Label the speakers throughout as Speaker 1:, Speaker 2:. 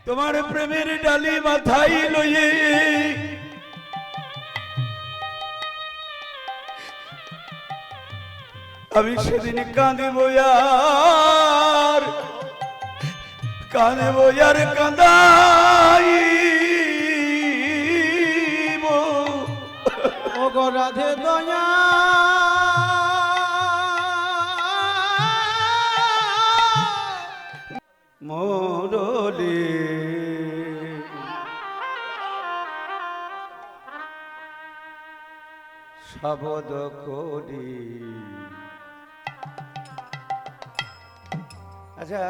Speaker 1: তোমার প্রেমের ডালি মাথায় লইয়ে আমি সেদিন কাঁদিব আর কাঁদিব আর কাঁদাইব।
Speaker 2: ও গো রাধে দয়া
Speaker 1: মোরলে শবদ করি। আচ্ছা,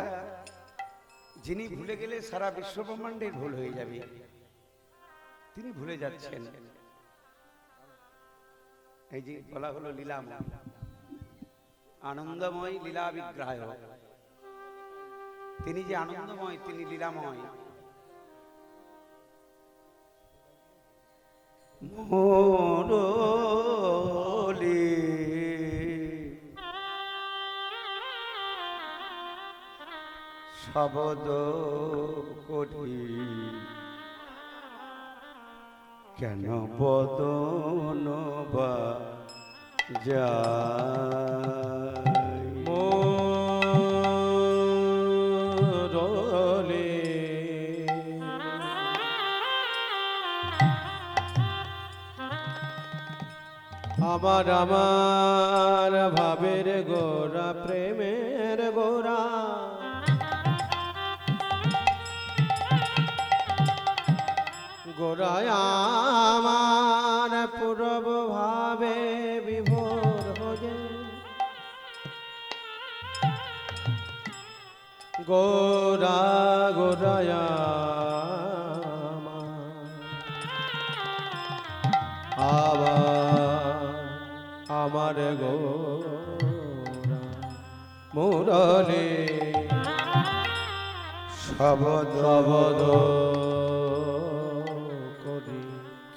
Speaker 1: যিনি ভুলে গেলে সারা বিশ্ব ব্রহ্মাণ্ডের ভুল হয়ে যাবে, তিনি ভুলে যাচ্ছেন। এই যে বলা হলো লীলাময়, আনন্দময় লীলা বিগ্রহ, তিনি যে আনন্দময়, তিনি লীলাময়। মোরলে শবদ করি কেন বদন বা যায়
Speaker 2: মোরলে আমার আমার ভাবের গোরা প্রেমের গোরা গোরায় আমার পূর্ব ভাবে বিভোর হয়ে গোরা গোরায় আমার গোরা মুরলি
Speaker 1: শবদ
Speaker 2: শবদ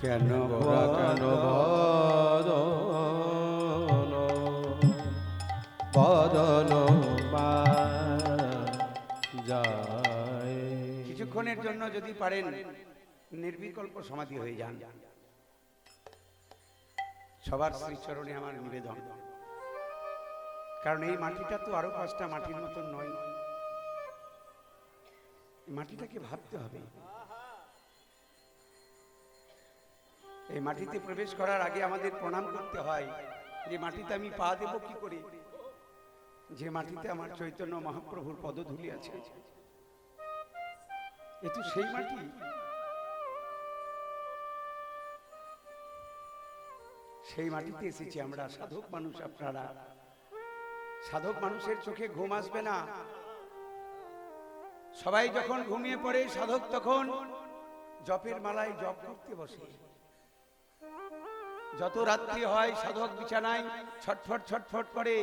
Speaker 1: কেন
Speaker 2: গোরা কেন বদন যায়।
Speaker 1: কিছুক্ষণের জন্য যদি পারেন নির্বিকল্প সমাধি হয়ে যান। সবার শ্রীচরণে আমার নিবেদন, কারণ এই মাটিটা তো আরো 5টা মাটির মতন নয়। মাটিটাকে ভাবতে হবে। এই মাটিতে প্রবেশ করার আগে আমাদের প্রণাম করতে হয় যে মাটিতে আমি পা দেব কি করে, যে মাটিতে আমার চৈতন্য মহাপ্রভুর পদধূলি আছে। এ তো সেই মাটি। সেই মাটিতে এসেছি আমরা, সাধক মানুষ আপনারা। সাধক মানুষের চোখে ঘুম আসবে না। সবাই যখন ঘুমিয়ে পড়ে, সাধক তখন জপের মালায় জপ করতে বসে। যত রাত্রি হয় সাধক বিছানায় ছটফট ছটফট করে।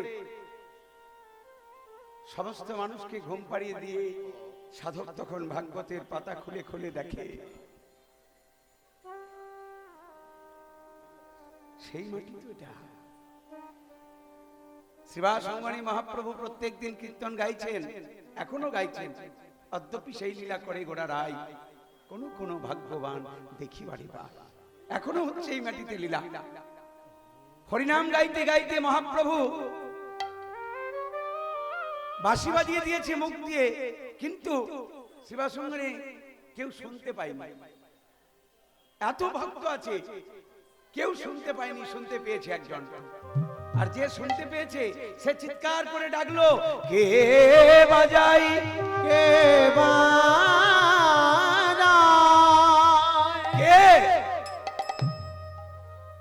Speaker 1: সমস্ত মানুষকে ঘুম পাড়িয়ে দিয়ে সাধক তখন ভাগবতের পাতা খুলে খুলে দেখে। সেই মাটি তো এটা। শ্রীবাসমণি মহাপ্রভু প্রত্যেক দিন কীর্তন গাইছেন, এখনো গাইছেন। অদ্যপি সেই লীলা করে গোড়া রায়, কোন কোন ভাগ্যবান দেখিবারে পায়। এখনো হচ্ছে এই মাটিতে লীলা। হরিনাম গাইতে গাইতে মহাপ্রভু বাঁশি বাজিয়ে দিয়েছে মুখ দিয়ে, কিন্তু শ্রীবাসমণি কেউ শুনতে পায়নি। এত ভক্ত আছে, কেউ শুনতে পায়নি, শুনতে পেয়েছে একজন। আর যে শুনতে পেয়েছে সে চিৎকার করে ডাকলো, কে বাজাই
Speaker 2: কে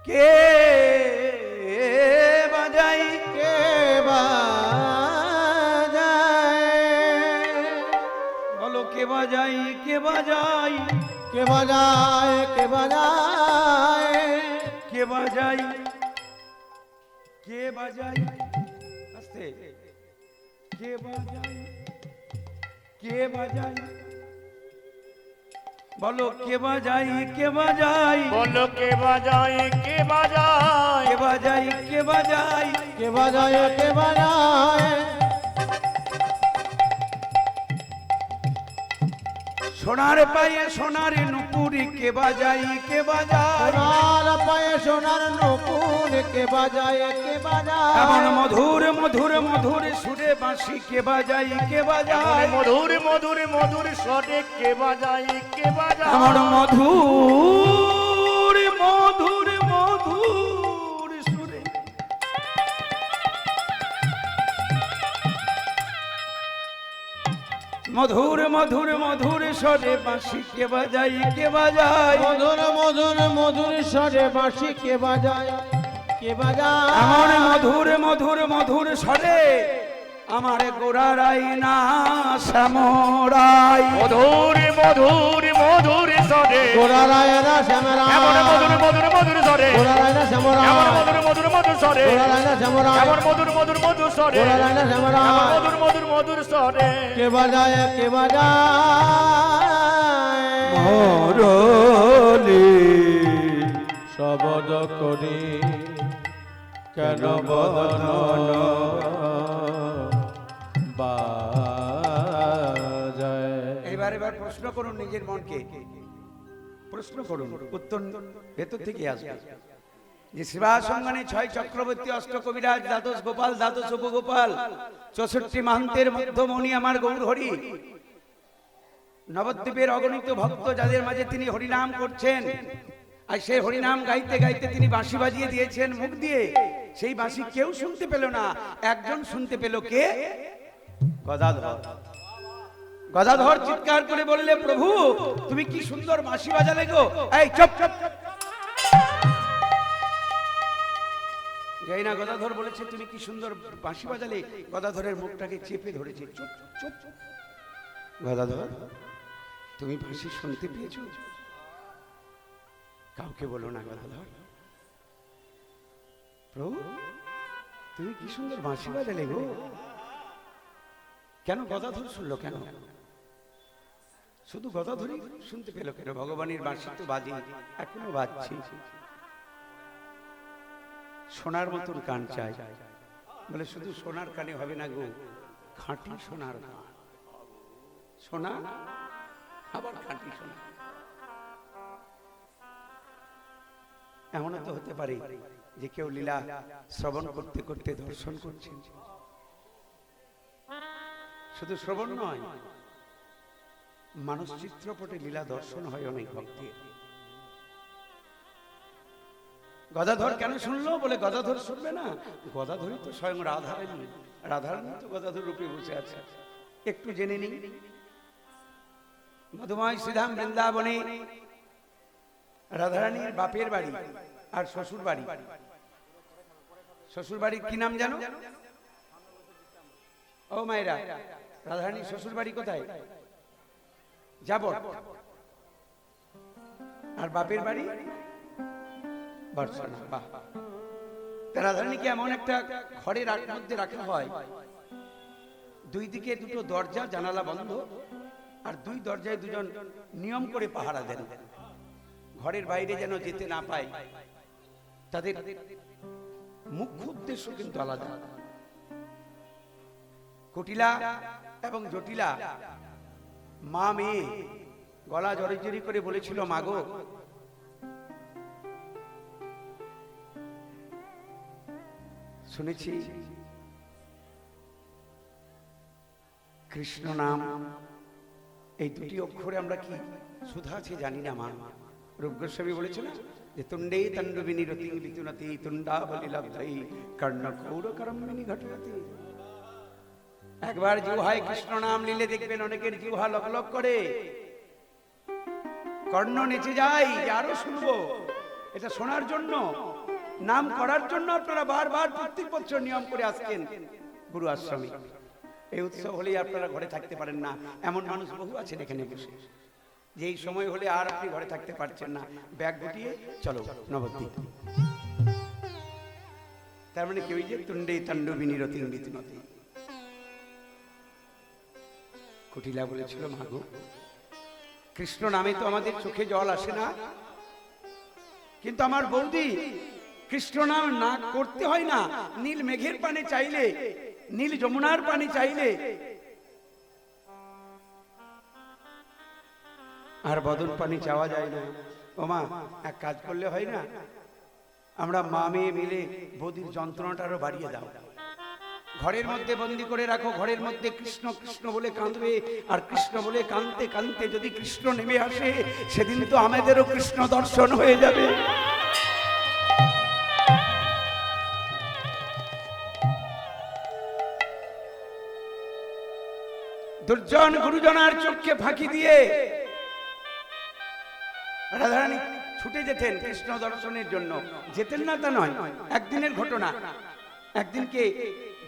Speaker 1: কে কে বাজাই
Speaker 2: কে
Speaker 1: বলো কে বাজাই কে বাজাই
Speaker 2: কে বাজায় কে বাজায়
Speaker 1: কে বাজাই কে বাজাই আস্তে কে বাজাই কে বাজাই বলো কে বাজাই কে বাজাই
Speaker 3: বলো কে বাজায় কে বাজায়
Speaker 1: কে বাজাই কে বাজাই
Speaker 2: কে বাজায় কে বাজায়
Speaker 1: সোনার পায়ে সোনার নুপুর কে বাজাই কে বাজাই
Speaker 2: সোনার পায়ে সোনার নকুন কে বাজায় কে বাজায়
Speaker 1: এমন মধুর মধুর মধুর সুরে বাঁশি কে বাজাই কে বাজাই
Speaker 3: মধুর মধুর মধুর স্বরে কে বাজাই কে বাজাই
Speaker 1: এমন মধুর মধুর মধুর সুরে মধুর মধুর মধুর স্বরে বাঁশি কে বাজাই কে বাজাই
Speaker 2: মধুর মধুর মধুর স্বরে বাঁশি কে বাজায় কে বাজায়
Speaker 1: এমন মধুর মধুর মধুর স্বরে আমার গোড়ারাই না শ্যামরাই
Speaker 3: মধুর মধুর মধুর স্বরে
Speaker 2: গোরা রায় না শ্যামরা
Speaker 3: এমন মধুর মধুর মধুর স্বরে
Speaker 2: গোরা রায় না শ্যামরা
Speaker 3: এমন মধুর মধুর মধুর স্বরে
Speaker 2: গোরা রায় না শ্যামরা
Speaker 3: এমন মধুর মধুর মধুর স্বরে
Speaker 2: গোরা রায় না শ্যামরা
Speaker 3: এমন মধুর মধুর মধুর স্বরে
Speaker 2: কে বাজায় কে বাজায়
Speaker 1: মরলি
Speaker 2: শবদ করি কেন বদন বাজায়
Speaker 1: এবার প্রশ্ন করুন নিজের মনকে প্রশ্ন করুন উত্তর ভেতর থেকে আসবে যে শিবাসঙ্গনে 6 চক্রবর্তী অষ্ট কবিরাজ দ্বাদশ গোপাল দ্বাদশ উপগোপাল 64 মাহান্তের মধ্যমণি আমার গৌর হরি নবদ্বীপের অগণিত ভক্ত যাদের মাঝে তিনি হরিনাম করছেন আর সেই হরিনাম গাইতে গাইতে তিনি বাঁশি বাজিয়ে দিয়েছেন মুখ দিয়ে সেই বাঁশি কেউ শুনতে পেল না একজন শুনতে পেল কে গদাধর গদাধর চিৎকার করে বললে প্রভু তুমি কি সুন্দর বাঁশি বাজালে গো এই চুপ চুপ যাই না গদাধর বলেছে তুমি কি সুন্দর বাঁশি বাজালে গদাধরের মুখটাকে চেপে ধরেছে চুপ চুপ গদাধর তুমি বাঁশি শুনতে পেয়েছো কাউকে বলো না গদাধর প্রভু তুমি কি সুন্দর বাঁশি বাজালে গো কেন গদাধর শুনলো কেন শুধু গদাধরই শুনতে পেল কেন ভগবানের বাঁশি তো বাজে এখনো বাজছে সোনার মতন কান চাই বলে শুধু সোনার কানে হবে না গো খাঁটি সোনার কান সোনা আবার খাঁটি সোনা এমনও তো হতে পারে যে কেউ লীলা শ্রবণ করতে করতে দর্শন করছেন শুধু শ্রবণ নয় মানুষ চিত্রপটে লীলা দর্শন হয় অনেক ভক্তের গদাধর কেন শুনলো বলে গদাধর শুনবে না গদাধরই তো স্বয়ং রাধারানী রাধারানী তো গদাধর রূপে বসে আছে একটু জেনে নিই মধুময় শ্রীধাম বৃন্দাবনে রাধারানীর বাপের বাড়ি আর শ্বশুর বাড়ি শ্বশুর বাড়ির কি নাম জানো ও মায়েরা রাধারানীর শ্বশুর বাড়ি কোথায় যাব আর বাপের বাড়ি বর্ষনা বাহ রাধারানীকে এমন একটা ঘরের মধ্যে রাখা হয় দুই দিকে দুটো দরজা জানালা বন্ধ আর দুই দরজায় দুজন নিয়ম করে পাহারা দেন ঘরের বাইরে যেন যেতে না পায় তাদের মুখ্য উদ্দেশ্য কিন্তু আলাদা কুটিলা এবং জটিলা মা মেয়ে গলা জড়িজড়ি করে বলেছিল মাগো শুনেছি কৃষ্ণ নাম এই দুটি অক্ষরে আমরা কি সুধা আছে জানি না মা রূপ গোস্বামী বলেছিল যে তুণ্ডে তণ্ডবিনী রতি বিতুনতি তুণ্ডা বলি লব্ধই কর্ণ কৌর করম্মিনী ঘটনাতি একবার জিহ্বায় কৃষ্ণ নাম নিলে দেখবেন অনেকের জিহ্বা লকলক করে কর্ণ নেচে যায় আরো শুনবো এটা শোনার জন্য নাম করার জন্য আপনারা বারবার প্রত্যেক বছর নিয়ম করে আসছেন গুরু আশ্রমে এই উৎসব হলেই আপনারা ঘরে থাকতে পারেন না এমন মানুষ বহু আছেন এখানে বসে যে এই সময় হলে আর আপনি ঘরে থাকতে পারছেন না ব্যাগ গুটিয়ে চলো নবদ্বীপ তার মানে কেউ যে তুণ্ডে তাণ্ডবিনী রতি বিতুনতি কুটিলা বলেছিল মাগো কৃষ্ণ নামে তো আমাদের চোখে জল আসে না কিন্তু আমার বৌদি কৃষ্ণ নাম না করতে হয় না নীল মেঘের পানে চাইলে নীল যমুনার পানি চাইলে আর বদন পানি চাওয়া যায় না। ওমা, এক কাজ করলে হয় না, আমরা মা মেয়ে মিলে বৌদির যন্ত্রণাটা আরো বাড়িয়ে দাও, ঘরের মধ্যে বন্দি করে রাখো, ঘরের মধ্যে কৃষ্ণ কৃষ্ণ বলে কাঁদবে, আর কৃষ্ণ বলে কাঁদতে কাঁদতে যদি কৃষ্ণ নেমে আসে, সেদিন তো আমাদেরও কৃষ্ণ দর্শন হয়ে যাবে। দুর্জন গুরুজনার চোখে ফাঁকি দিয়ে রাধারানী ছুটে যেতেন কৃষ্ণ দর্শনের জন্য। যেতেন না তা নয়, একদিনের ঘটনা। একদিনকে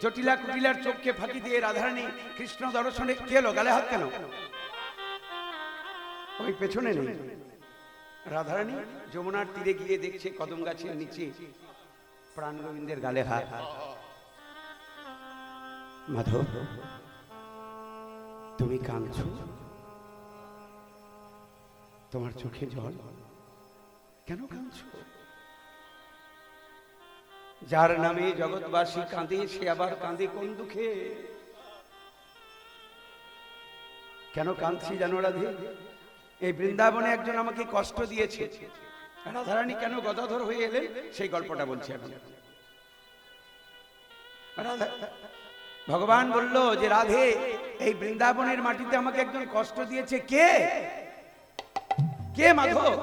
Speaker 1: জটিলা কুটিলার চোখকে ফাঁকি দিয়ে রাধারানী কৃষ্ণ দর্শনে কে এলো? গালে হাত কেন? ওই পেছনে নেই। রাধারানী যমুনার তীরে গিয়ে দেখছে কদম গাছের নিচে প্রাণ গোবিন্দের গালে হাত। মাধব, তুমি কাঁদছো? তোমার চোখে জল? কেন কাঁদছো? যার নামে জগৎবাসী কাঁদে, সে আবার কাঁদে কোন দুঃখে? কেন কাঁদছি জানো রাধে? এই বৃন্দাবনে একজন আমাকে কষ্ট দিয়েছে। রাধারানী কেন গদাধর হয়ে এলেন সেই গল্পটা বলছি এখন। ভগবান বলল যে রাধে, এই বৃন্দাবনের মাটিতে আমাকে একজন কষ্ট দিয়েছে। কে? কে মাধব?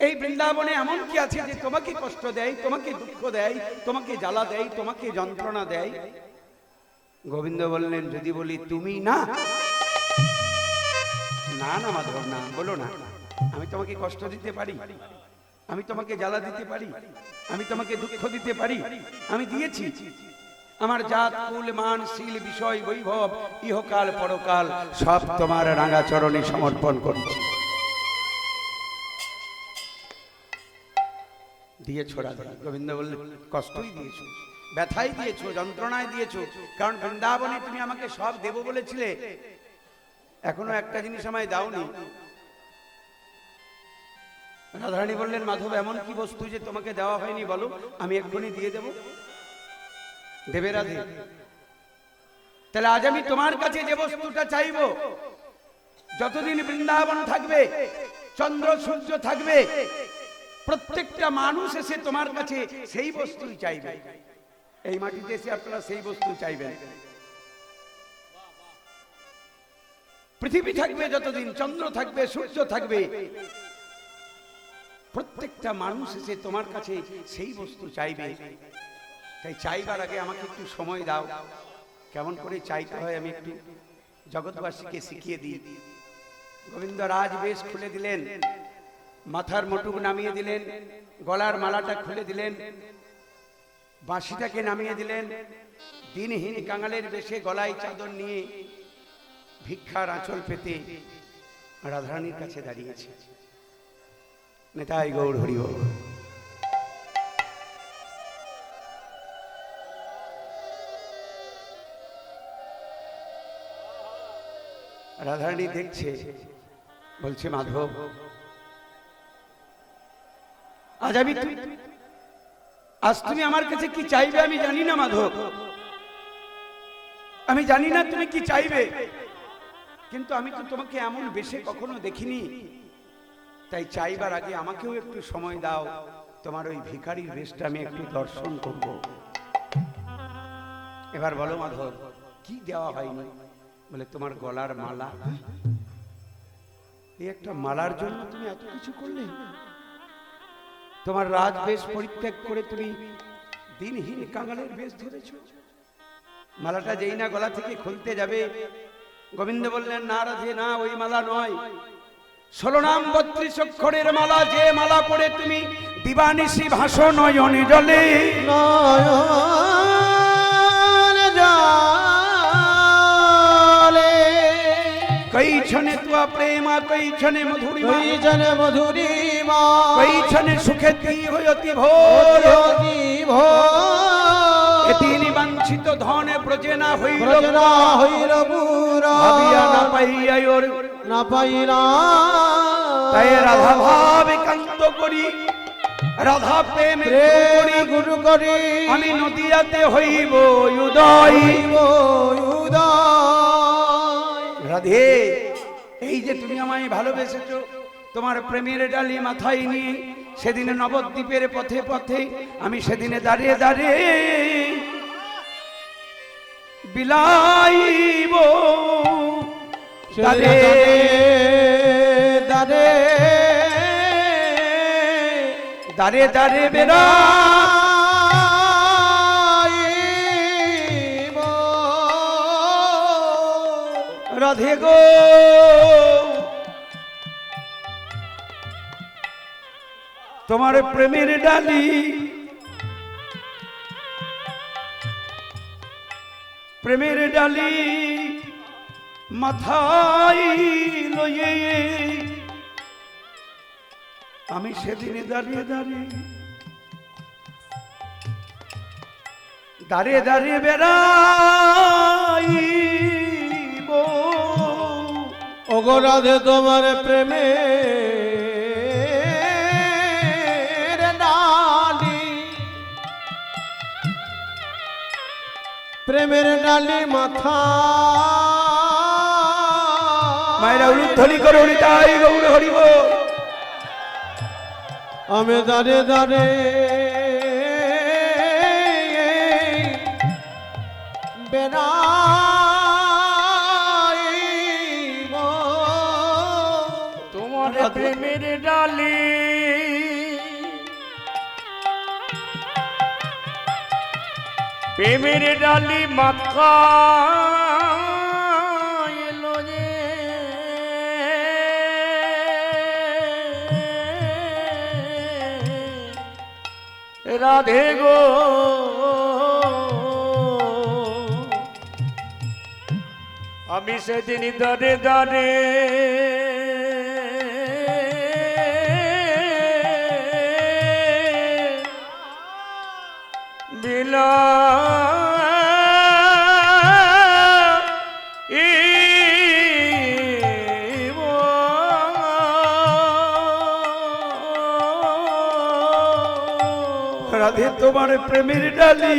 Speaker 1: এই বৃন্দাবনে এমন কি আছে যে তোমাকে কষ্ট দেয়, তোমাকে দুঃখ দেয়, তোমাকে জ্বালা দেয়, তোমাকে যন্ত্রণা দেয়? গোবিন্দ বললেন, যদি বলি তুমি না। না না মাধব, না, বলো না। আমি তোমাকে কষ্ট দিতে পারি, আমি তোমাকে জ্বালা দিতে পারি, আমি তোমাকে দুঃখ দিতে পারি। আমি দিয়েছি। আমার জাত কুল মান শীল বিষয় বৈভব ইহকাল পরকাল সব তোমার রাঙা চরণে সমর্পণ করছি। দিয়েছো রাধা। গোবিন্দ বললেন, কষ্টই দিয়েছো, ব্যথাই দিয়েছো, যন্ত্রণায় দিয়েছো, কারণ বৃন্দাবনে তুমি আমাকে সব দেব বলেছিলে, এখনো একটা জিনিস আমায় দাওনি। রাধারানী বললেন, মাধব, এমন কি বস্তু যে তোমাকে দেওয়া হয়নি বলো, আমি এক্ষুনি দিয়ে দেব। দেবে রাধে? তাহলে আজ আমি তোমার কাছে যে বস্তুটা চাইবো, যতদিন বৃন্দাবন থাকবে, চন্দ্র সূর্য থাকবে, প্রত্যেকটা মানুষ এসে তোমার কাছে সেই বস্তুই চাইবে। এই মাটিতে এসে আপনারা সেই বস্তু চাইবেন। পৃথিবী থাকবে যতদিন, চন্দ্র থাকবে, সূর্য থাকবে, প্রত্যেকটা মানুষ এসে তোমার কাছে সেই বস্তু চাইবে। তাই চাইবার আগে আমাকে একটু সময় দাও। কেমন করে চাইতে হয় আমি একটু জগৎবাসীকে শিখিয়ে দিই। গোবিন্দ রাজ বেশ খুলে দিলেন, মাথার মুটুক নামিয়ে দিলেন, গলার মালাটা খুলে দিলেন, বাঁশিটাকে নামিয়ে দিলেন। দিনহীন কাঙালের বেশে গলায় চাদর নিয়ে ভিক্ষার আঁচল পেতে রাধারানীর কাছে দাঁড়িয়েছে। নেতাই গৌর হরি বল। রাধারানী দেখছে, বলছে, মাধব, আজ তুমি আমার কাছে কি চাইবে আমি জানি না মাধব, আমি জানি না তুমি কি চাইবে, কিন্তু আমি তো তোমাকে এমন বেশে কখনো দেখিনি। তাই চাইবার আগে আমাকেও একটু সময় দাও, তোমার ওই ভিখারির বেশটা আমি একটু দর্শন করব। এবার বলো মাধব, কি দেওয়া হয়নি? বলে, তোমার গলার মালা। এই একটা মালার জন্য তুমি এত কিছু করলে? তোমার রাজ বেশ পরিত্যাগ করে তুমি দিনহীন কাঙালের বেশ ধরেছ। মালাটা যেই না গলা থেকে খুলতে যাবে, গোবিন্দ বললেন, না রাধে, না, ওই মালা নয়। 16 নাম 32 অক্ষরের মালা, যে মালা পরে তুমি দিবানিশি ভাসো নয়নে জলে। कई क्षणे तुआ प्रेमा, कई क्षणे मधुरिमा,
Speaker 2: कई क्षणे मधुरिमा,
Speaker 1: कई क्षणे सुखे दी होयति भोर, एतिनि वंचित धने ब्रजेना
Speaker 2: হইল পুরা,
Speaker 1: ভাবিয়া না পাইয়া ওর
Speaker 2: না পাইলা।
Speaker 1: তাই রাধা ভাব একান্ত করি, রাধা প্রেমে
Speaker 2: গুরু করি,
Speaker 1: আমি নদিয়াতে হইব উদয়।
Speaker 2: উদয়।
Speaker 1: রাধে, এই যে তুমি আমায় ভালোবেসেছো, তোমার প্রেমের ডালি মাথায় নিয়ে সেদিনে নবদ্বীপের পথে পথে আমি সেদিনে দাঁড়িয়ে দাঁড়িয়ে বিলাইব
Speaker 2: দারে দারে
Speaker 1: দাঁড়িয়ে দাঁড়িয়ে বেড়া রাধে গো, তোমার প্রেমের ডালি প্রেমের ডালি মাথায় লইয়ে আমি সেদিনে দাঁড়িয়ে দাঁড়িয়ে দাঁড়িয়ে দাঁড়িয়ে বেড়াইব।
Speaker 2: ওগো রাধে তোমার প্রেমে ডালি, প্রেমের ডালি মাথা
Speaker 1: মায়েরা উলুধ্বনি করে হরিতাই গৌর হরিব।
Speaker 2: আমি দাঁড়িয়ে দাঁড়িয়ে বেড়াইব
Speaker 3: তোমার প্রেমের ডালি প্রেমের ডালি মাথা এলো যে রাধে গো, আমি সেদিন দাঁড়ে দাঁড়ে
Speaker 1: রাধে তোমার প্রেমের ডালি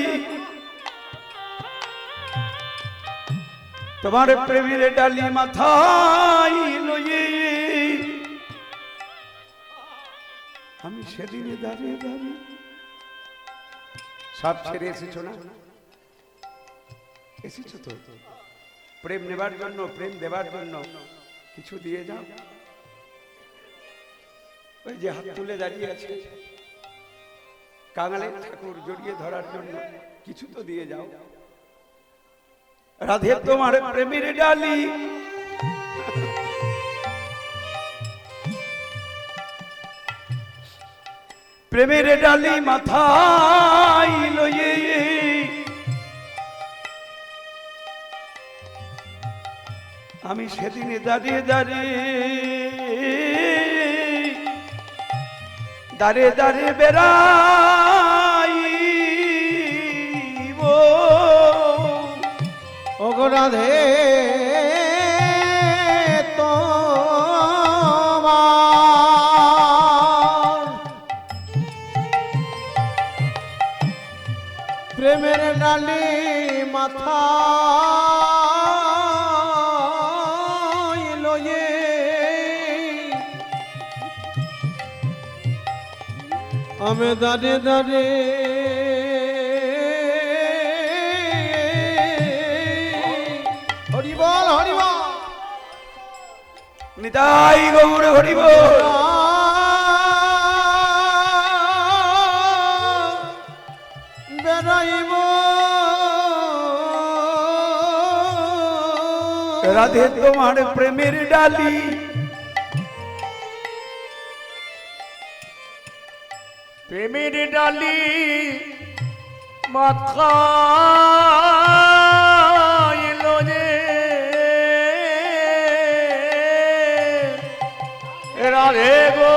Speaker 1: তোমার প্রেমের ডালি মাথায় লইয়ে আমি সেদিনে দাঁড়িয়ে দাঁড়িয়ে সব ছেড়ে এসেছো না? এসেছো তো প্রেম নেবার জন্য, প্রেম দেবার জন্য কিছু দিয়ে যাও। ওই যে হাত তুলে দাঁড়িয়ে আছে কাঙালের ঠাকুর জড়িয়ে ধরার জন্য কিছু তো দিয়ে যাও। রাধে তোমার প্রেমের ডালি প্রেমের ডালি মাথায় লইয়ে আমি সেদিনে দাঁড়িয়ে দাঁড়িয়ে দাঁড়িয়ে দাঁড়িয়ে বেড়াইব।
Speaker 2: ওগো রাধে তোমার প্রেমের ডালি মাথা লয়ে আমি দাঁড়িয়ে দাঁড়িয়ে হরিবল হরিবল
Speaker 1: নিতাই গৌর হরিব।
Speaker 2: বেড়াইব
Speaker 1: রাধে তোমার প্রেমের ডালি
Speaker 3: প্রেমের ডালি মাথা এলো যে রাধে গো,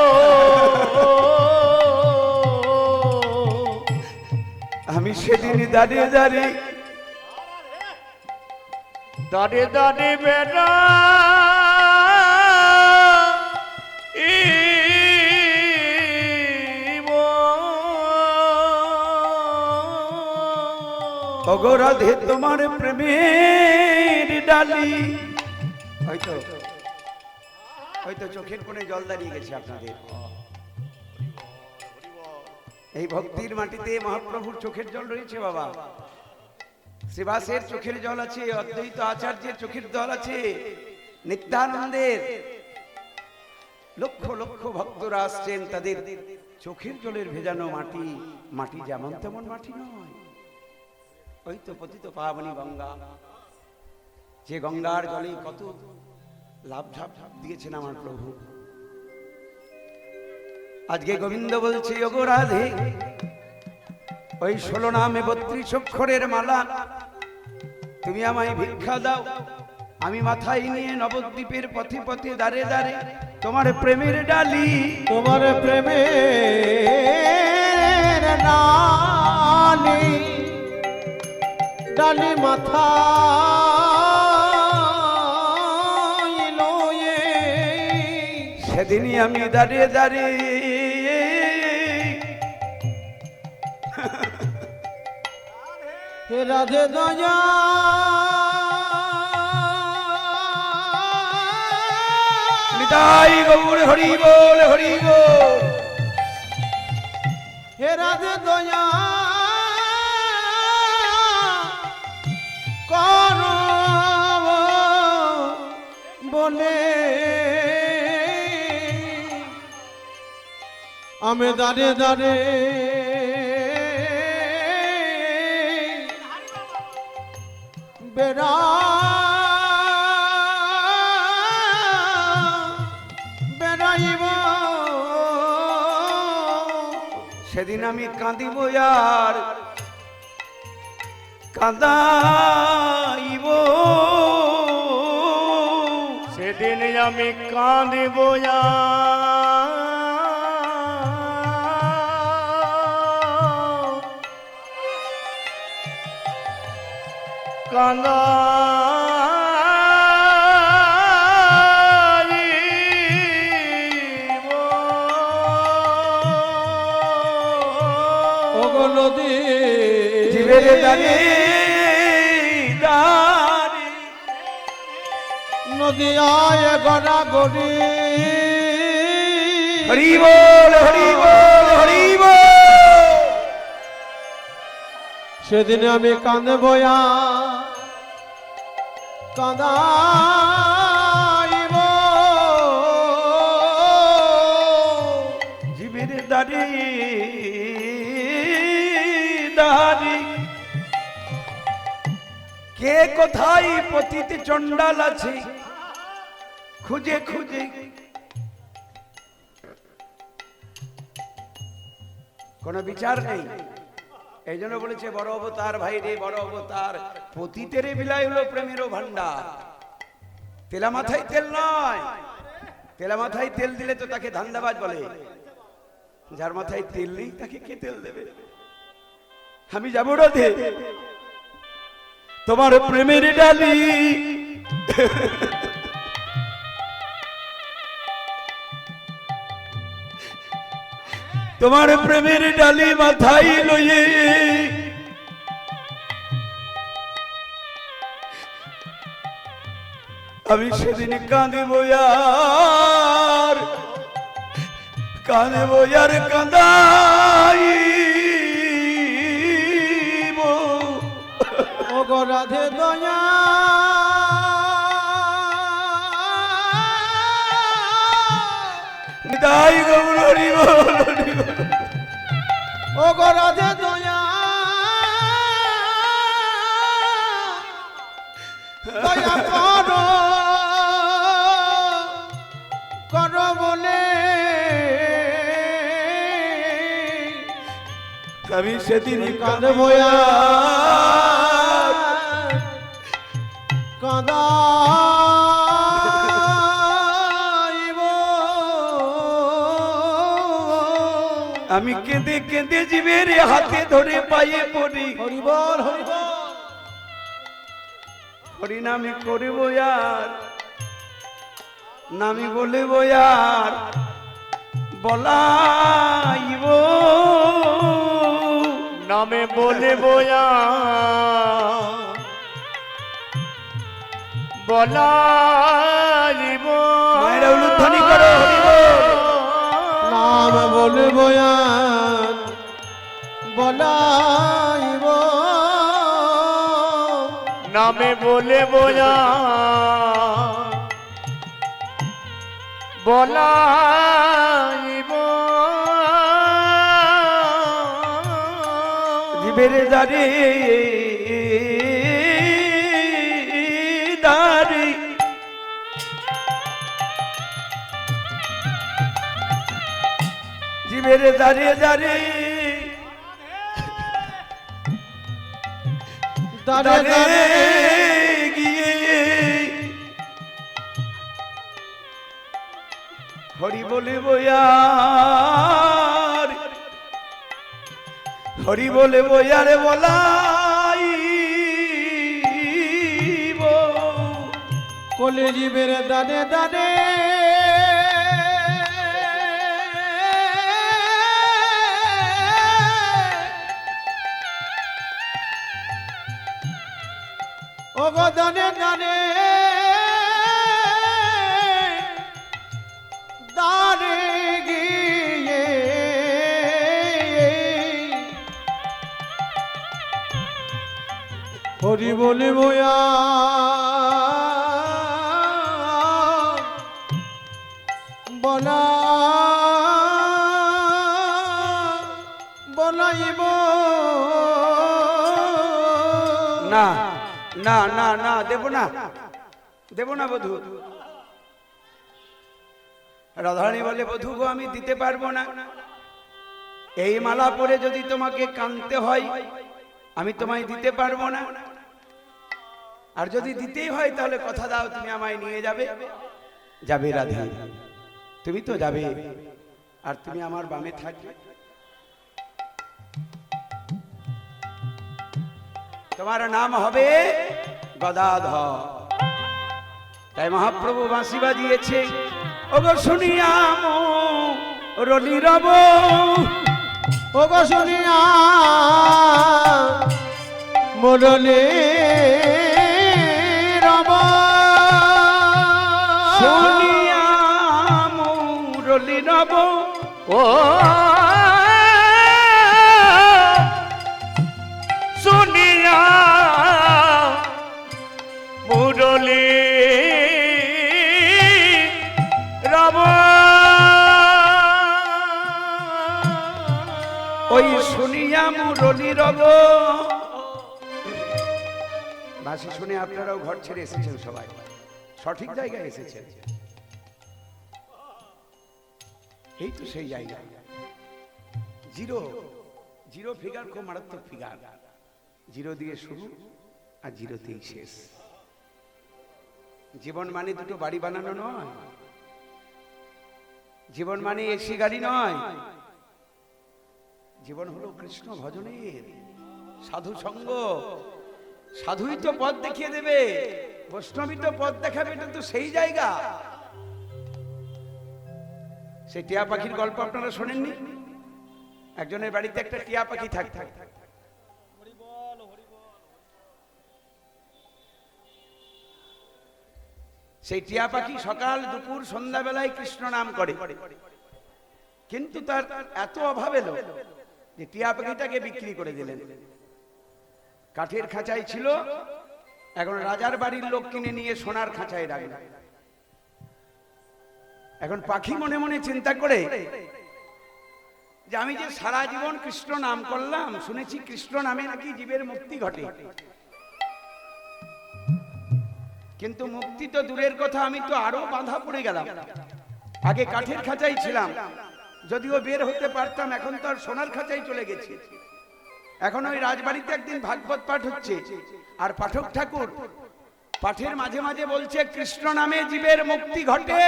Speaker 1: আমি সেদিন দাঁড়িয়ে দাঁড়িয়ে
Speaker 3: দাঁড়ে দাঁড়ে বেড়া
Speaker 1: ওগো রাধে তোমার প্রেমের ডালি হয়তো ওই তো চোখের কোণে জল দাঁড়িয়ে গেছে আপনাদের। এই ভক্তির মাটিতে মহাপ্রভুর চোখের জল রয়েছে বাবা। শ্রীবাসের চোখের জল আছে, অদ্বৈত আচার্যের চোখের জল আছে, নিত্যানন্দের লক্ষ লক্ষ ভক্তরা আসছেন, তাদের চোখের জলের ভেজানো মাটি। মাটি যেমন তেমন মাটি নয়, ওই তো পতিত পাবনী গঙ্গা, যে গঙ্গার জলে কত লাভ ঝাপ দিয়েছেন আমার প্রভু। আজকে গোবিন্দ বলছে, ওগো রাধে, ওই 16 নামে 32 অক্ষরের মালা তুমি আমায় ভিক্ষা দাও। আমি মাথায় নিয়ে নবদ্বীপের পথে পথে দাঁড়ে দাঁড়ে তোমার প্রেমের ডালি,
Speaker 2: তোমার প্রেমের ডালি, ডালি মাথা লয়ে,
Speaker 1: সেদিনই আমি দাঁড়িয়ে দাঁড়িয়ে
Speaker 2: হে রাধে দয়া
Speaker 1: নিতাই গৌর হরি বল, হরি বল।
Speaker 2: হে রাধে দয়া কর বলে আমি দাঁড়ে দাঁড়ে বেড়া বেড়াইব।
Speaker 1: সেদিন আমি কাঁদিব আর কাঁদাইব,
Speaker 3: সেদিন আমি কাঁদিব কাঁদাইব।
Speaker 2: ওগো নদী
Speaker 1: জীবের দাঁড়ে দাঁড়ে
Speaker 2: নদী আয় গড়া গড়ি,
Speaker 1: হরি বল, হরি বল, হরি বল।
Speaker 2: সেদিন আমি কাঁদে বয়া কাঁদাইব।
Speaker 1: জীবের দাঁড়ে দাঁড়ে কে কোথায় পতিত চণ্ডাল আছে, খুঁজে খুঁজে কোনো বিচার নেই। এই জন্য বলেছে বড় অবতার ভাই রে, বড় অবতার, পতিতের বিলাই হলো প্রেমেরও ভান্ডার। তেলা মাথায় তেল নয়, তেলা মাথায় তেল দিলে তো তাকে ধান্দাবাজ বলে, যার মাথায় তেল নেই তাকে কে তেল দেবে? আমি যাবো রাধে তোমার প্রেমের ডালি, তোমার প্রেমের ডালি মাথায় লইয়ে আমি সেদিন কাঁদিব আর কাঁদিব আর কাঁদাইব।
Speaker 2: ওগো রাধে দয়া
Speaker 1: নিতাই গৌর হরি বল, হরি বল।
Speaker 2: ওগো রাধে দয়া দয়া করো করো বলে
Speaker 1: আমি সেদিন
Speaker 2: কাঁদে বয়া কাঁদাইব।
Speaker 1: আমি কেঁদে কেঁদে জীবের হাতে ধরে পায়ে পড়ি,
Speaker 2: হরি বল হরি বল।
Speaker 1: হরি নামে করব আর নামি বলব আর বলাইব,
Speaker 3: নামে বলে বয়া বলাইব।
Speaker 1: মায়েরা উলুধ্বনি
Speaker 2: বলবো আর বলাইব
Speaker 3: নামে বলে বোঝা বলাইব
Speaker 1: জীবের দারে দারে জীবের দারে দারে
Speaker 2: দারে দারে
Speaker 1: গিয়ে হরি বলে বয়ার হরি বলে বয়ারে বলাই
Speaker 2: কলি জীবের দানে দানে ও গো দানে দানে দানে গিয়ে হরি বলে বয়া বলা বলাইব
Speaker 1: না না না না দেব না বধূ রাধারানী বলে বধূ গো আমি দিতে পারবো না এই মালা পরে যদি তোমাকে কাঁদতে হয় আমি তোমায় দিতে পারবো না আর যদি দিতেই হয় তাহলে কথা দাও তুমি আমায় নিয়ে যাবে যাবে রাধা তুমি তো যাবে আর তুমি আমার বামে থাকবে তোমার নাম হবে গদাধর তাই মহাপ্রভু বাঁশি বাজিয়েছে ওগো শুনিয়াম রলি রব
Speaker 2: ও গো শুনিয়া মুরলি রব
Speaker 1: শুনিয়াম রলি রব
Speaker 3: ও শুনিয়া মুরলি রব
Speaker 1: ওই শুনিয়াম রলি রব বাঁশি শুনে আপনারাও ঘর ছেড়ে এসেছেন সবাই সঠিক জায়গায় এসেছেন এই তো সেই জায়গা জিরো জিরো ফিগার খুব মারাত্মক ফিগার জিরো দিয়ে শুরু আর জিরোতেই শেষ জীবন মানে দুটো বাড়ি বানানো নয় জীবন মানে এসি গাড়ি নয় জীবন হলো কৃষ্ণ ভজনের সাধু সঙ্গ সাধুই তো পথ দেখিয়ে দেবে বৈষ্ণবী তো পথ দেখাবে এটা তো সেই জায়গা সেই টিয়া পাখির গল্প আপনারা শোনেননি একজনের বাড়িতে একটা টিয়া পাখি থাকত সেই টিয়া পাখি সকাল দুপুর সন্ধ্যাবেলায় কৃষ্ণ নাম করে কিন্তু তার এত অভাব এলো যে টিয়া পাখিটাকে বিক্রি করে দিলেন কাঠের খাঁচায় ছিল এখন রাজার বাড়ির লোক কিনে নিয়ে সোনার খাঁচায় রাখলেন এখন পাখি মনে মনে চিন্তা করে যে আমি যে সারা জীবন কৃষ্ণ নাম করলাম শুনেছি কৃষ্ণ নামে নাকি জীবের মুক্তি ঘটে কিন্তু মুক্তি তো দূরের কথা আমি তো আরো বাধা পড়ে গেলাম আগে কাঠের খাঁচাই ছিলাম যদিও বের হতে পারতাম এখন তো আর সোনার খাঁচাই চলে গেছি এখন ওই রাজবাড়িতে একদিন ভাগবত পাঠ হচ্ছে আর পাঠক ঠাকুর পাঠের মাঝে মাঝে বলছে কৃষ্ণ নামে জীবের মুক্তি ঘটে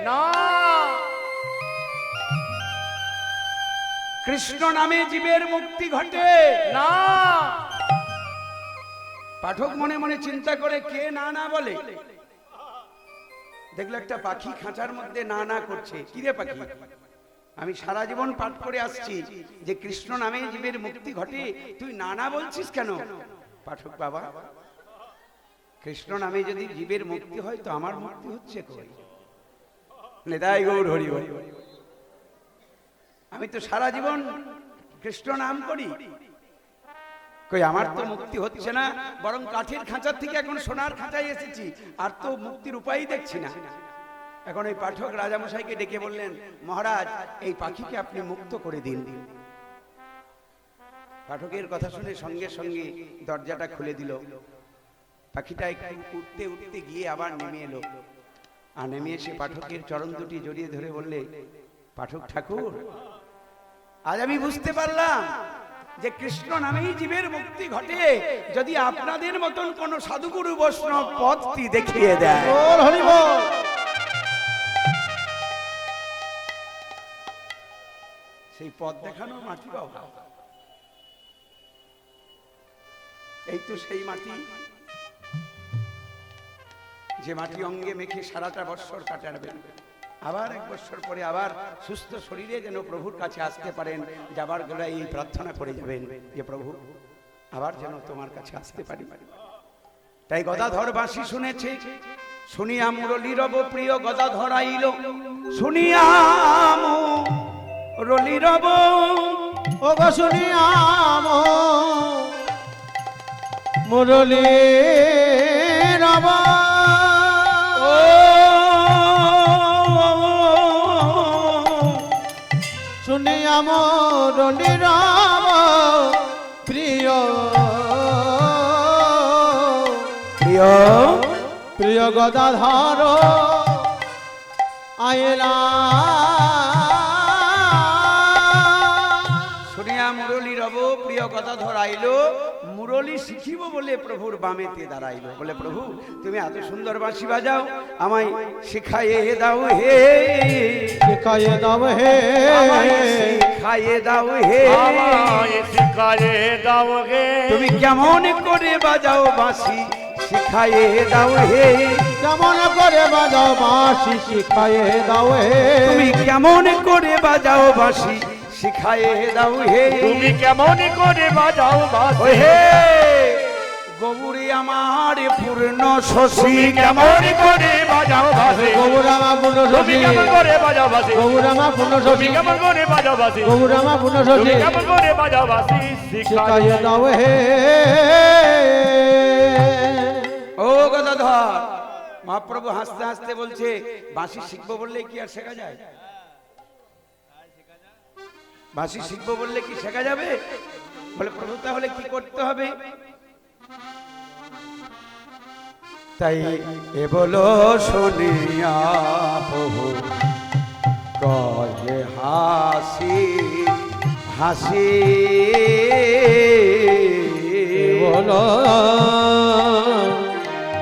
Speaker 3: না
Speaker 1: কৃষ্ণ নামে জীবের মুক্তি ঘটে
Speaker 3: না
Speaker 1: পাঠক মনে মনে চিন্তা করে কে না না বলে দেখলো একটা পাখি খাঁচার মধ্যে না না করছে কিরে পাখি আমি সারা জীবন পাঠ করে আসছি যে কৃষ্ণ নামে জীবের মুক্তি ঘটে তুই না না বলছিস কেন পাঠক বাবা কৃষ্ণ নামে যদি জীবের মুক্তি হয় তো আমার মুক্তি হচ্ছে কই নেতাই গৌর হরি হরি আমি তো সারা জীবন কৃষ্ণ নাম করি, কই আমার তো মুক্তি হচ্ছে না, বরং কাঠের খাঁচার থেকে এখন সোনার খাঁচায় এসেছি, আর তো মুক্তির উপায়ই দেখছি না। এখন এই পাঠক রাজামশাইকে ডেকে বললেন, মহারাজ এই পাখিকে আপনি মুক্ত করে দিন। পাঠকের কথা শুনে সঙ্গে সঙ্গে দরজাটা খুলে দিল। পাখিটা একটু উঠতে উঠতে গিয়ে আবার নেমে এলো, আর নেমে এসে পাঠকের চরণ দুটি জড়িয়ে ধরে বললে, পাঠক ঠাকুর, আজ আমি বুঝতে পারলাম যে কৃষ্ণ নামেই জীবের মুক্তি ঘটে যদি আপনাদের মতন কোন সাধুগুরু বৈষ্ণব পথটি দেখিয়ে দেয়।
Speaker 2: বল হরি বল।
Speaker 1: সেই পথ দেখানো মাটি বাবা, এই তো সেই মাটি, যে মাটি অঙ্গে মেখে সারাটা বৎসর কাটাবেন, আবার এক বৎসর পরে আবার সুস্থ শরীরে যেন প্রভুর কাছে আসতে পারেন। যাবার গোড়ায় এই প্রার্থনা করে যাবেন যে প্রভু আবার যেন তোমার কাছে আসতে পারি। তাই গদাধর বাঁশি শুনেছে, শুনিয়া মুরলী রব প্রিয় গদাধর আইল, শুনিয়া মুরলী রব
Speaker 2: ও গো শুনিয়াম মুরলী রব, শুনিয়াম মুরলী রব প্রিয়
Speaker 1: প্রিয়
Speaker 2: প্রিয় গদাধর আইলা।
Speaker 1: শুনিয়া মুরলী রব প্রিয় গদাধর আইলো, মুরলী শিখিব বলে প্রভুর বামেতে দাঁড়াইলো। বলে প্রভু তুমি এত সুন্দর বাঁশি বাজাও, আমায় শিখাইয়ে দাও হে,
Speaker 2: শিখাইয়ে দাও হে,
Speaker 1: শিখাইয়ে দাও হে,
Speaker 3: আমায় শিখায়ে দাও গে।
Speaker 1: তুমি কেমন করে বাজাও বাঁশি শিখাইয়ে দাও হে,
Speaker 2: কেমন করে বাজাও বাঁশি শিখাইয়ে দাও হে,
Speaker 1: তুমি কেমন করে বাজাও বাঁশি শিখাইয়ে দাও হে,
Speaker 3: তুমি কেমন করে বাজাও বাঁশি।
Speaker 1: হে গৌরী আমার পূর্ণ শশী,
Speaker 3: কেমন করে বাজাও বাঁশি।
Speaker 2: গৌরামা পূর্ণ
Speaker 3: তুমি
Speaker 2: শশী,
Speaker 3: কেমন করে বাজাও বাঁশি।
Speaker 2: গৌরামা পূর্ণ
Speaker 3: তুমি
Speaker 2: শশী,
Speaker 3: কেমন করে বাজাও বাঁশি।
Speaker 2: গৌরামা পূর্ণ
Speaker 3: তুমি
Speaker 2: শশী,
Speaker 3: কেমন করে বাজাও বাঁশি
Speaker 2: শিখাইয়ে দাও হে।
Speaker 1: ও গদাধর, মহাপ্রভু হাসতে হাসতে বলছে, বাঁশি শিখবো বললে কি আর শেখা যায়? বাঁশি শিখবো বললে কি শেখা যাবে? বলে প্রভু তাহলে কি করতে হবে? তাই এ বলো শুনিয়া প্রভু কয়ে হাসি হাসি
Speaker 2: বলো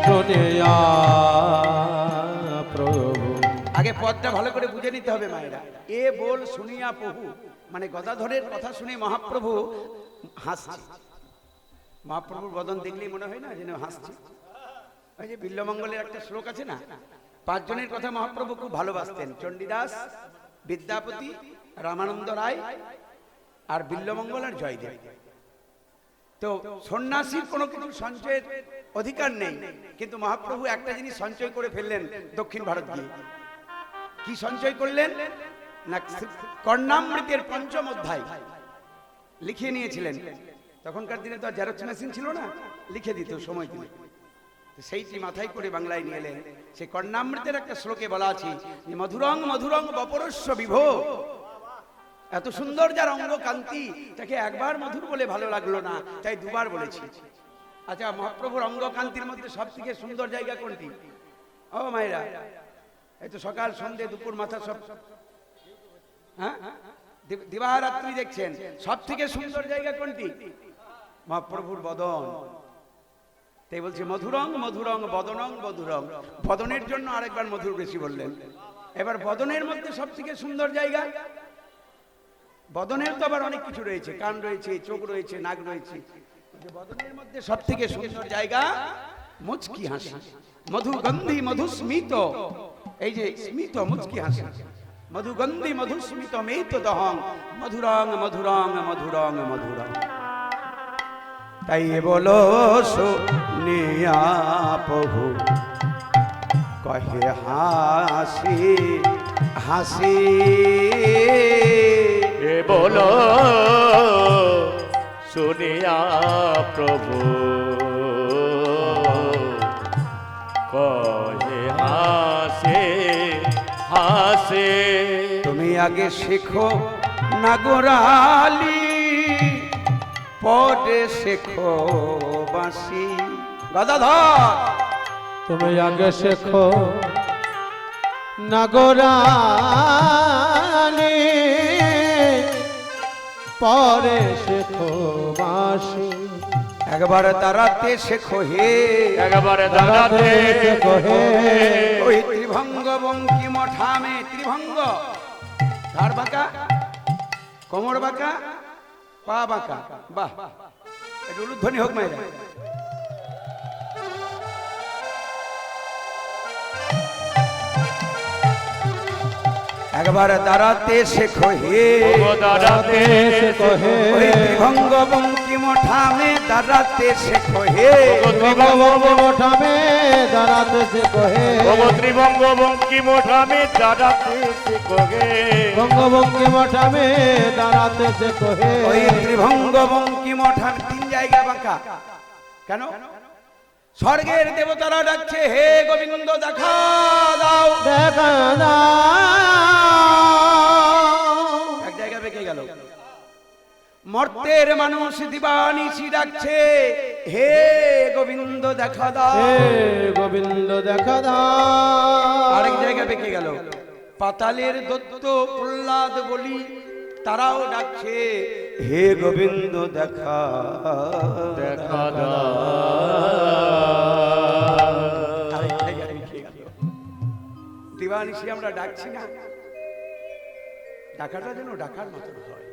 Speaker 2: শুনিয়া প্রভু।
Speaker 1: আগে পদটা ভালো করে বুঝে নিতে হবে মায়েরা। এ বল শুনিয়া প্রভু মানে গদাধরের কথা শুনে মহাপ্রভু হাসছে। মহাপ্রভুর বদন দেখলেই মনে হয় না যেন হাসছে। ওই যে বিল্লমঙ্গলের একটা শ্লোক আছে না, পাঁচজনের কথা মহাপ্রভু খুব ভালোবাসতেন, চণ্ডীদাস, বিদ্যাপতি, রামানন্দ রায় আর বিল্লমঙ্গল আর জয়দেব। তো সন্ন্যাসীর কোনো কিছু সঞ্চয়ের অধিকার নেই, কিন্তু মহাপ্রভু একটা জিনিস সঞ্চয় করে ফেললেন দক্ষিণ ভারত গিয়ে। কি সঞ্চয় করলেন না, কর্ণামৃতের পঞ্চম অধ্যায় লিখিয়ে নিয়েছিলেন। তখনকার দিনে তো আর জেরক্স মেশিন ছিল না, লিখে দিত সময় দিলে। সেইটি মাথায় করে বাংলায় নিয়ে এলেন। সেই কর্ণামৃতের একটা শ্লোকে বলা আছে যে মধুরং মধুরং বপরস্য বিভো, এত সুন্দর যার অঙ্গ কান্তি, তাকে একবার মধুর বলে ভালো লাগলো না, তাই দুবার বলেছি। আচ্ছা, মহাপ্রভুর অঙ্গ কান্তির মধ্যে সব থেকে সুন্দর জায়গা কোনটি? ও মায়েরা, এই তো সকাল সন্ধ্যে দুপুর মাথা সব, হ্যাঁ দিবারাত্রি দেখছেন, সব থেকে সুন্দর জায়গা কোনটি? মহাপ্রভুর বদন। তাই বলছে মধুরং মধুরং বদনং মধুরং, বদনের জন্য আরেকবার মধুর বেশি বললেন। এবার বদনের মধ্যে সব থেকে সুন্দর জায়গা, বদনের তো আবার অনেক কিছু রয়েছে, কান রয়েছে, চোখ রয়েছে, নাক রয়েছে, বদনের মধ্যে সব থেকে সুন্দর জায়গা মুচকি হাসি, মধুগন্ধি মধুস্মিত, এই যে স্মিত মুচকি হাসি, মধুগন্ধি মধুস্মিত মেত দহং, মধুরং মধুরং মধুরং মধুরং। তাই বলো শুনিয়া প্রভু কহে হাসি হাসি,
Speaker 3: কে বলো শুনিয়া প্রভু কহে হাসে হাসে।
Speaker 1: তুমি আগে শেখো নাগরালি, পরে শেখো বাঁশি। গদাধর
Speaker 2: তুমি আগে শেখো নাগরানি, পরে শেখো বাঁশি।
Speaker 1: একবার দাঁড়াতে শেখো হে,
Speaker 3: একবারে দাঁড়াতে
Speaker 2: শেখো হে।
Speaker 1: ওই ত্রিভঙ্গ বঙ্কি মঠামে। ত্রিভঙ্গ, ঘাড় বাঁকা, কোমর বাঁকা, পা বাঁকা। বাহ, একটু উলুধ্বনি হোক মায়েরা। একবার দাঁড়াতে শেখো হে,
Speaker 3: দাঁড়াতে
Speaker 2: শেখো হে।
Speaker 1: ওই ত্রিভঙ্গ বঙ্কি মঠামে দাঁড়াতে শেখো হে।
Speaker 2: ত্রিভঙ্গ মঠামে দাঁড়াতে শেখো হে।
Speaker 3: ত্রিভঙ্গ বঙ্কি মোঠামে দাঁড়াতে শেখো হে।
Speaker 2: বঙ্গবঙ্গি মঠামে দাঁড়াতে শেখো হে।
Speaker 1: ওই ত্রিভঙ্গ বঙ্কি মঠার তিন জায়গা বাঁকা কেন? স্বর্গের দেবতারা ডাকছে হে গোবিন্দ দেখা দাও।
Speaker 2: দেখা দাও।
Speaker 1: এক জায়গা বেঁকে গেল। মর্তের মানুষ দিবানিশি ডাকছে হে গোবিন্দ দেখা দাও।
Speaker 2: হে গোবিন্দ দেখা দাও।
Speaker 1: আরেক জায়গা বেঁকে গেল। পাতালের দত্ত প্রহ্লাদ বলি তারাও ডাকছে হে গোবিন্দ দেখা
Speaker 3: দেখা দাও।
Speaker 1: আরেক জায়গা বেঁকে গেল। দিবানিশি আমরা ডাকছি না, ডাকাটা যেন ডাকার মতন হয়।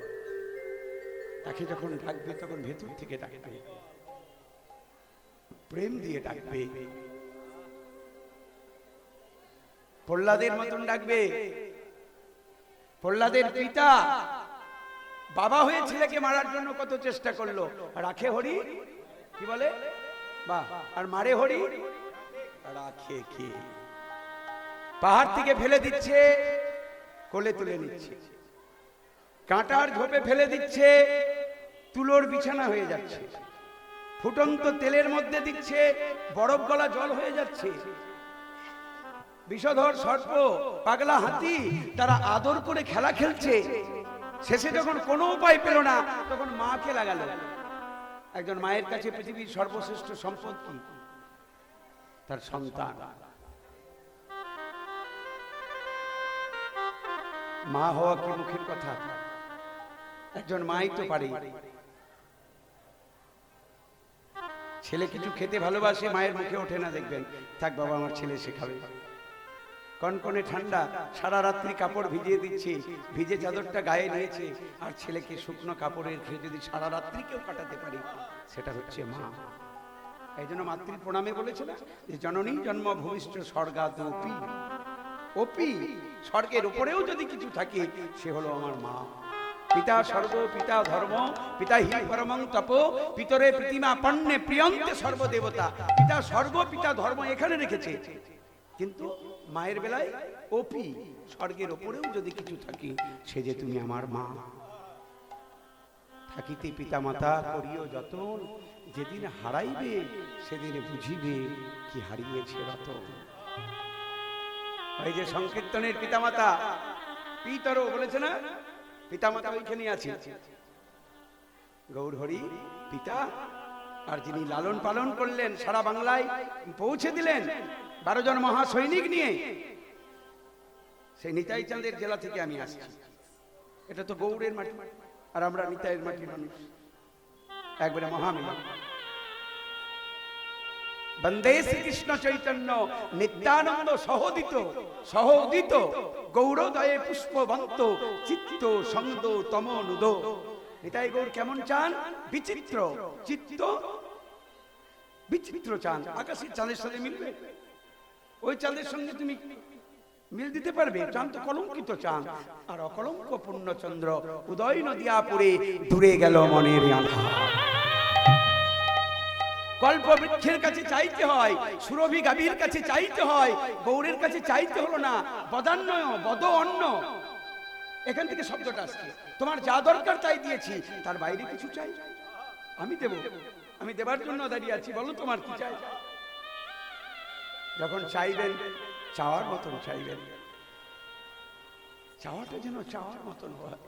Speaker 1: তাকে যখন ডাকবে তখন ভেতর থেকে ডাকবে, প্রেম দিয়ে ডাকবে, প্রহ্লাদের মতন ডাকবে। প্রহ্লাদের পিতা বাবা হয়ে ছেলেকে মারার জন্য কত চেষ্টা করলো, রাখে হরি কি বলে বাহ, আর মারে হরি রাখে কি। পাহাড় থেকে ফেলে দিচ্ছে, কোলে তুলে নিচ্ছে। কাঁটার ঝোপে ফেলে দিচ্ছে, তুলোর বিছানা হয়ে যাচ্ছে। ফুটন্ত তেলের মধ্যে দিচ্ছে, বরফ গলা জল হয়ে যাচ্ছে। বিষধর সর্প, পাগলা হাতি তারা আদর করে খেলা খেলছে। শেষে যখন কোনো উপায় পেল না তখন মাকে লাগালো। একজন মায়ের কাছে পৃথিবীর সর্বশ্রেষ্ঠ সম্পদ কি? তার সন্তান। মা হওয়া কি মুখের কথা? একজন মাই তো পারে। ছেলে কিছু খেতে ভালোবাসে, মায়ের মুখে ওঠে না, দেখবেন থাক বাবা আমার ছেলে শেখাবে। কনকনে ঠান্ডা, সারা রাত্রি কাপড় ভিজিয়ে দিচ্ছে, ভিজে চাদরটা গায়ে নিয়েছে, আর ছেলেকে শুকনো কাপড়ের খেয়ে যদি সারা রাত্রি কেউ কাটাতে পারে সেটা হচ্ছে মা। এই জন্য মাতৃ প্রণামে বলেছে না যে জননী জন্মভূমিষ্ঠ স্বর্গাদপি। অপি, স্বর্গের উপরেও যদি কিছু থাকে সে হলো আমার মা। পিতা স্বর্গ, পিতা ধর্ম, পিতা হি পরমং তপ, পিতরে প্রতিমা পণ্যে প্রিয়ন্তে সর্বদেবতা। পিতা স্বর্গ, পিতা ধর্ম এখানে রেখেছে, কিন্তু মায়ের বেলায় অপি, স্বর্গের উপরেও যদি কিছু থাকে সে যে তুমি আমার মা। থাকিতে পিতা মাতা করিও যতন, যেদিন হারাইবে সেদিন বুঝিবে কি হারিয়েছে রতন। এই যে সংকীর্তনের পিতামাতা, পিতর বলেছে না, পিতামাতা ওইখানে আছে। গৌর হরি পিতা, আর যিনি লালন পালন করলেন, সারা বাংলায় পৌঁছে দিলেন 12 জন মহাসৈনিক নিয়ে, সেই নিতাই চাঁদের জেলা থেকে আমি আসছি। এটা তো গৌড়ের মাটি, আর আমরা নিতাইয়ের মাটির মানুষ, একবারে মহামিলন। বন্দে শ্রীকৃষ্ণ চৈতন্য নিত্যানন্দ সহোদিত সহোদিত গৌরদয়ে পুষ্পবন্ত চিত্ত সন্দ তমনুদ। নিতাই গৌর কেমন চান? বিচিত্র চিত্ত, বিচিত্র চান। আকাশের চাঁদের সাথে মিলবে? ওই চাঁদের সঙ্গে তুমি মিল দিতে পারবে? চাঁদ তো কলঙ্কিত চাঁদ, আর অকলঙ্ক পূর্ণচন্দ্র উদয় নদিয়া পড়ে দূরে গেল মনের আধার। কল্প বৃক্ষের কাছে চাইতে হয়, সুরভি গাভীর কাছে চাইতে হয়, গৌরের কাছে চাইতে হলো না বদান্নয় বদ অন্ন। এখান থেকে শব্দটা আসছে। তোমার যা দরকার তাই দিয়েছি, তার বাইরে কিছু চাই? আমি দেব, আমি দেবার জন্য দাঁড়িয়ে আছি, বলো তোমার কি চাই? যখন চাইবেন চাওয়ার মতন চাইবেন, চাওয়াটা যেন চাওয়ার মতন হয়।